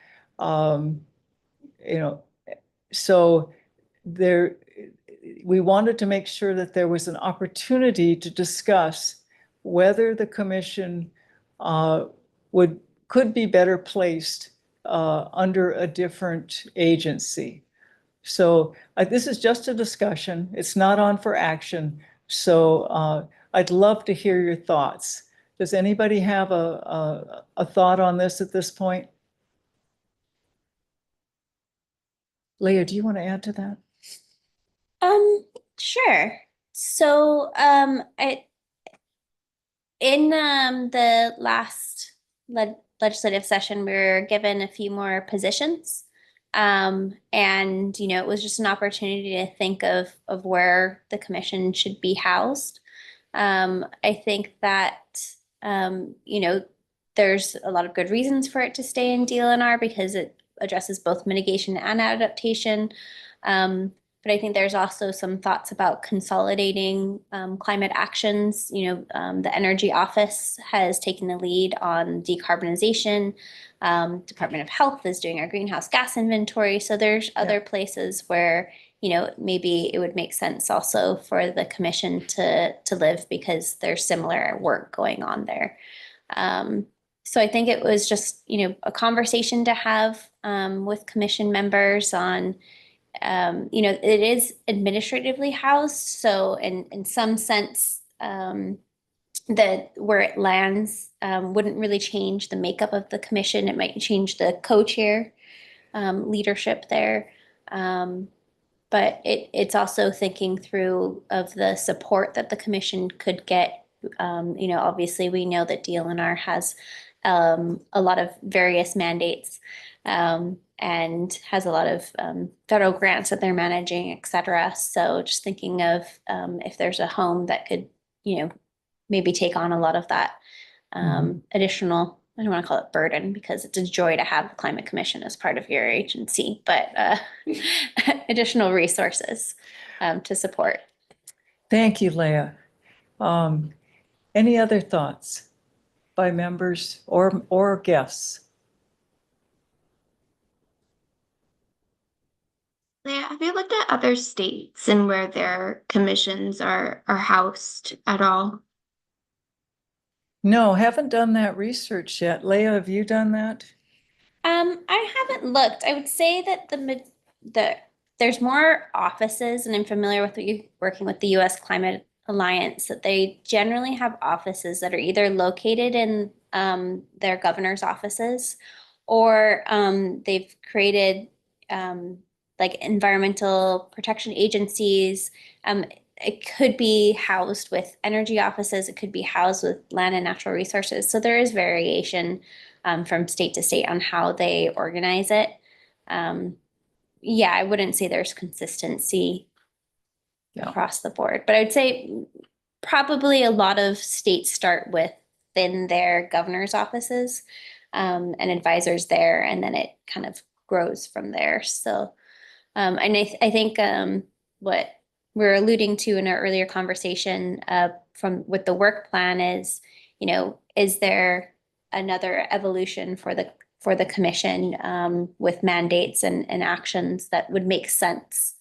So we wanted to make sure that there was an opportunity to discuss whether the commission could be better placed under a different agency. So this is just a discussion. It's not on for action. So I'd love to hear your thoughts. Does anybody have a thought on this at this point? Leah, do you want to add to that? Sure. So, in the last legislative session, we were given a few more positions. And, you know, it was just an opportunity to think of where the commission should be housed. I think that, you know, there's a lot of good reasons for it to stay in DLNR because it addresses both mitigation and adaptation. But I think there's also some thoughts about consolidating climate actions. You know, the Energy Office has taken the lead on decarbonization. Department of Health is doing our greenhouse gas inventory. So there's other places where, you know, maybe it would make sense also for the commission to live because there's similar work going on there. So I think it was just, you know, a conversation to have with commission members on, you know, it is administratively housed. So in some sense, that where it lands wouldn't really change the makeup of the commission. It might change the co-chair leadership there. But it's also thinking through of the support that the commission could get. You know, obviously we know that DLNR has a lot of various mandates and has a lot of federal grants that they're managing, et cetera. So just thinking of if there's a home that could, you know, maybe take on a lot of that additional, I don't want to call it burden because it's a joy to have the Climate Commission as part of your agency, but additional resources to support. Thank you, Leah. Any other thoughts by members or guests? Leah, have you looked at other states and where their commissions are housed at all? No, haven't done that research yet. Leah, have you done that? I haven't looked. I would say that there's more offices, and I'm familiar with you working with the U.S. Climate Alliance, that they generally have offices that are either located in their governor's offices, or they've created like environmental protection agencies. It could be housed with energy offices. It could be housed with land and natural resources. So there is variation from state to state on how they organize it. Yeah, I wouldn't say there's consistency across the board, but I'd say probably a lot of states start within their governor's offices and advisors there, and then it kind of grows from there. So, and I think what we're alluding to in our earlier conversation with the work plan is, you know, is there another evolution for the commission with mandates and actions that would make sense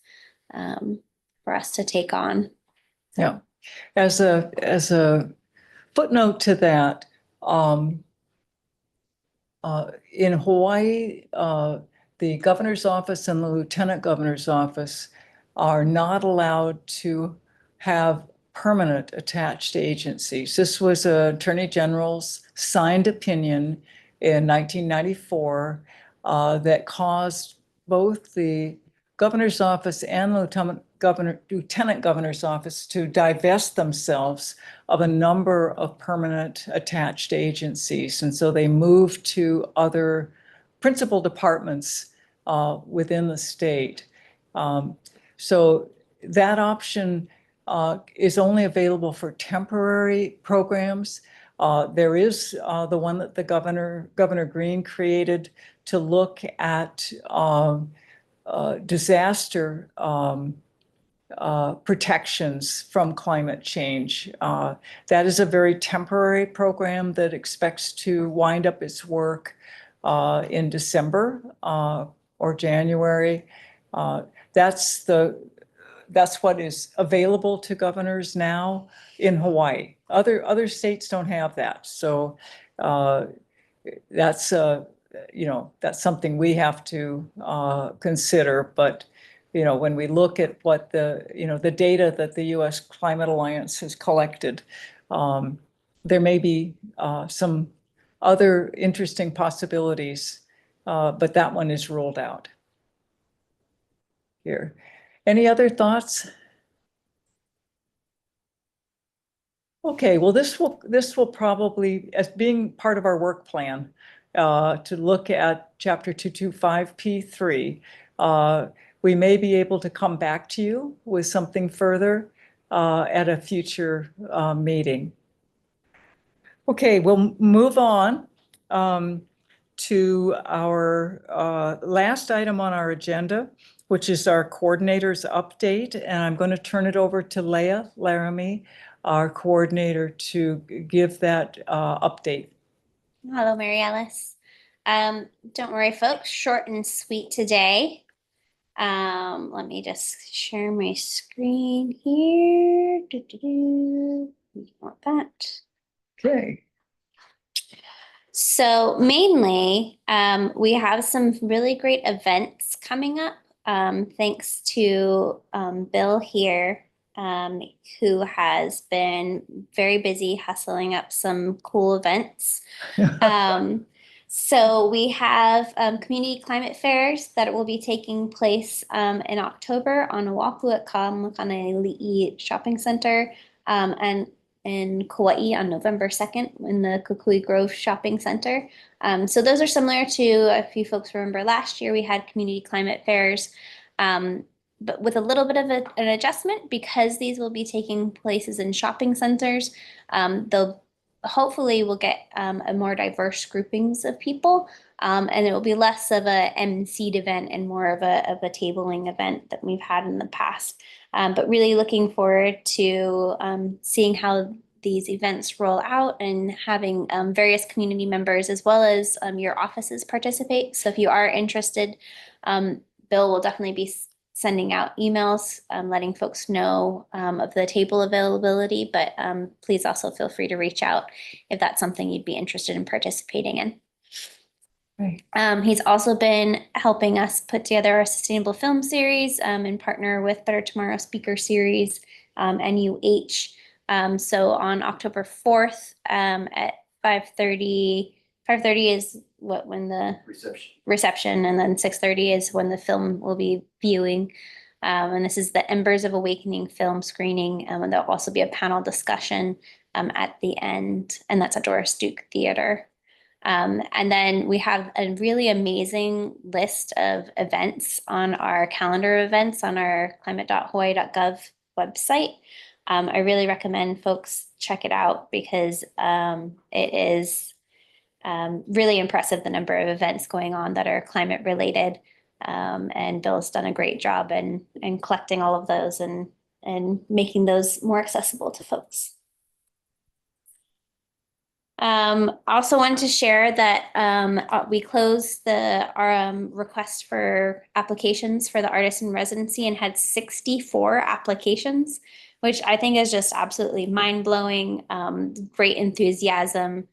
for us to take on? Yeah. As a footnote to that, in Hawaii, the governor's office and the lieutenant governor's office are not allowed to have permanent attached agencies. This was an attorney general's signed opinion in 1994 that caused both the governor's office and the lieutenant governor's office to divest themselves of a number of permanent attached agencies. And so they moved to other principal departments within the state. So that option is only available for temporary programs. There is the one that the Governor Green created to look at disaster protections from climate change. That is a very temporary program that expects to wind up its work in December or January. That's that's what is available to governors now in Hawaii. Other states don't have that. So that's that's something we have to consider. But when we look at what the data that the U.S. Climate Alliance has collected, there may be some other interesting possibilities, but that one is ruled out here. Any other thoughts? Okay, well, this will probably, as being part of our work plan, to look at Chapter 225P3, we may be able to come back to you with something further at a future meeting. Okay, we'll move on to our last item on our agenda, which is our coordinators update. And I'm going to turn it over to Leah Laramie, our coordinator, to give that update. Hello, Mary Alice. Don't worry, folks, short and sweet today. Let me just share my screen here. We want that. Okay. So mainly, we have some really great events coming up. Thanks to Bill here, who has been very busy hustling up some cool events. So we have community climate fairs that will be taking place in October on Oahu at Kamakanaili'i Shopping Center, and in Kauai on November 2nd in the Kukui Grove Shopping Center. So those are similar to, if you folks remember last year, we had community climate fairs, but with a little bit of an adjustment because these will be taking places in shopping centers. They'll hopefully we'll get a more diverse groupings of people, and it will be less of a emceed event and more of a tabling event that we've had in the past. But really looking forward to seeing how these events roll out and having various community members as well as your offices participate. So if you are interested, Bill will definitely be sending out emails, letting folks know of the table availability, but please also feel free to reach out if that's something you'd be interested in participating in. Right. He's also been helping us put together our sustainable film series and partner with Better Tomorrow Speaker Series, NUH. So on October 4th at 5:30 is when the reception, and then 6:30 is when the film will be viewing. And this is the Embers of Awakening film screening, and there'll also be a panel discussion at the end, and that's at Doris Duke Theater. And then we have a really amazing list of events on our calendar events on our climate.hawaii.gov website. I really recommend folks check it out because it is really impressive, the number of events going on that are climate related. And Bill's done a great job in collecting all of those and making those more accessible to folks. Also wanted to share that we closed our request for applications for the artist in residency and had 64 applications, which I think is just absolutely mind-blowing. Great enthusiasm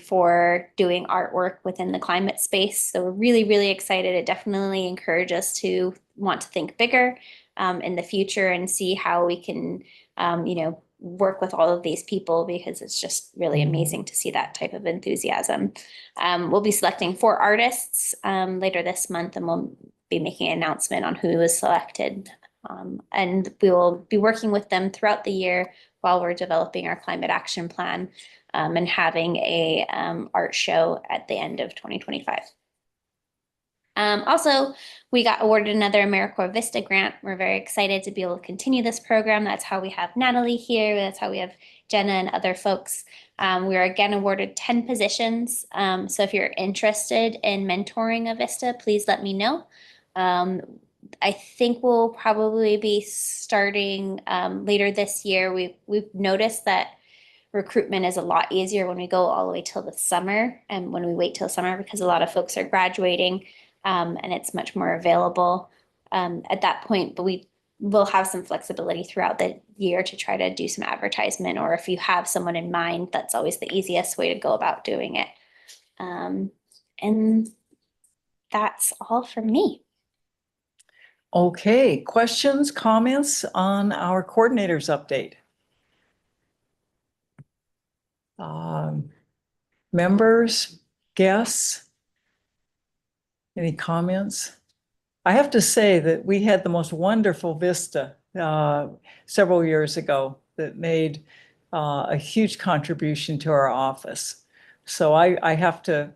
for doing artwork within the climate space. So we're really, really excited. It definitely encourages us to want to think bigger in the future and see how we can, work with all of these people, because it's just really amazing to see that type of enthusiasm. We'll be selecting 4 artists later this month, and we'll be making an announcement on who was selected. And we will be working with them throughout the year while we're developing our climate action plan and having a art show at the end of 2025. Also, we got awarded another AmeriCorps Vista grant. We're very excited to be able to continue this program. That's how we have Natalie here. That's how we have Jenna and other folks. We are again awarded 10 positions. So if you're interested in mentoring a Vista, please let me know. I think we'll probably be starting later this year. We've noticed that recruitment is a lot easier when we go all the way till the summer and when we wait till summer, because a lot of folks are graduating. And it's much more available at that point. But we we'll have some flexibility throughout the year to try to do some advertisement, or if you have someone in mind, that's always the easiest way to go about doing it. And that's all from me. Okay, questions, comments on our coordinators update? Members, guests? Any comments? I have to say that we had the most wonderful vista several years ago that made a huge contribution to our office. So I have to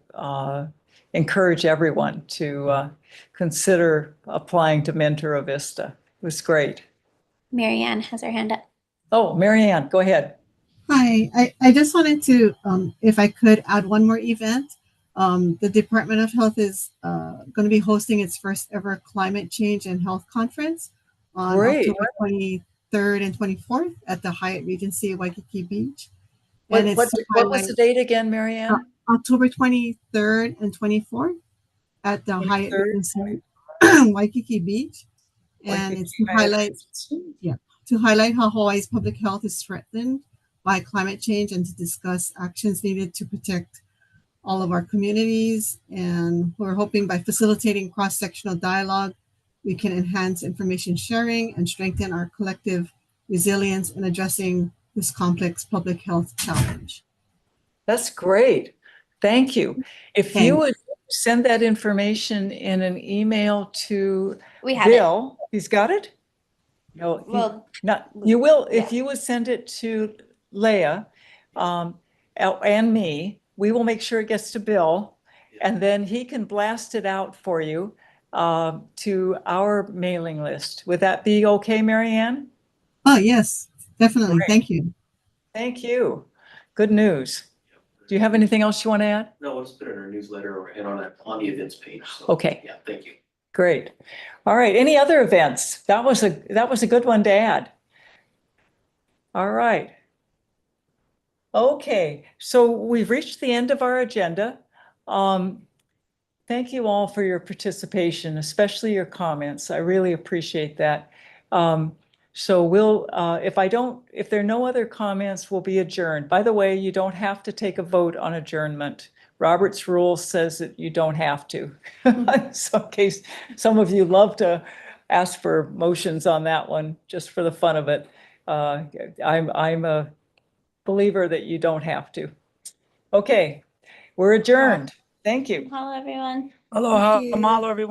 encourage everyone to consider applying to mentor a vista. It was great. Marianne has her hand up. Oh, Marianne, go ahead. Hi, I just wanted to, if I could add one more event. The Department of Health is going to be hosting its first ever climate change and health conference on October 23rd and 24th at the Hyatt Regency Waikiki Beach. What was the date again, Marianne? October 23rd and 24th at the Hyatt Regency Waikiki Beach. And it's to highlight how Hawaii's public health is threatened by climate change and to discuss actions needed to protect all of our communities. And we're hoping by facilitating cross-sectional dialogue, we can enhance information sharing and strengthen our collective resilience in addressing this complex public health challenge. That's great. Thank you. If you would send that information in an email to Bill. He's got it? No, well, you will, if you would send it to Leah and me, we will make sure it gets to Bill, and then he can blast it out for you to our mailing list. Would that be okay, Marianne? Oh, yes, definitely. Great. Thank you. Thank you. Good news. Do you have anything else you want to add? No, let's put it in our newsletter or on the events page. So, okay. Yeah, thank you. Great. All right. Any other events? That was a good one to add. All right. Okay, so we've reached the end of our agenda. Thank you all for your participation, especially your comments. I really appreciate that. So we'll, if there are no other comments, we'll be adjourned. By the way, you don't have to take a vote on adjournment. Robert's rule says that you don't have to. So in case some of you love to ask for motions on that one, just for the fun of it, I'm a believer that you don't have to. Okay, we're adjourned. Thank you. Hello, everyone. Aloha, mahalo, everyone.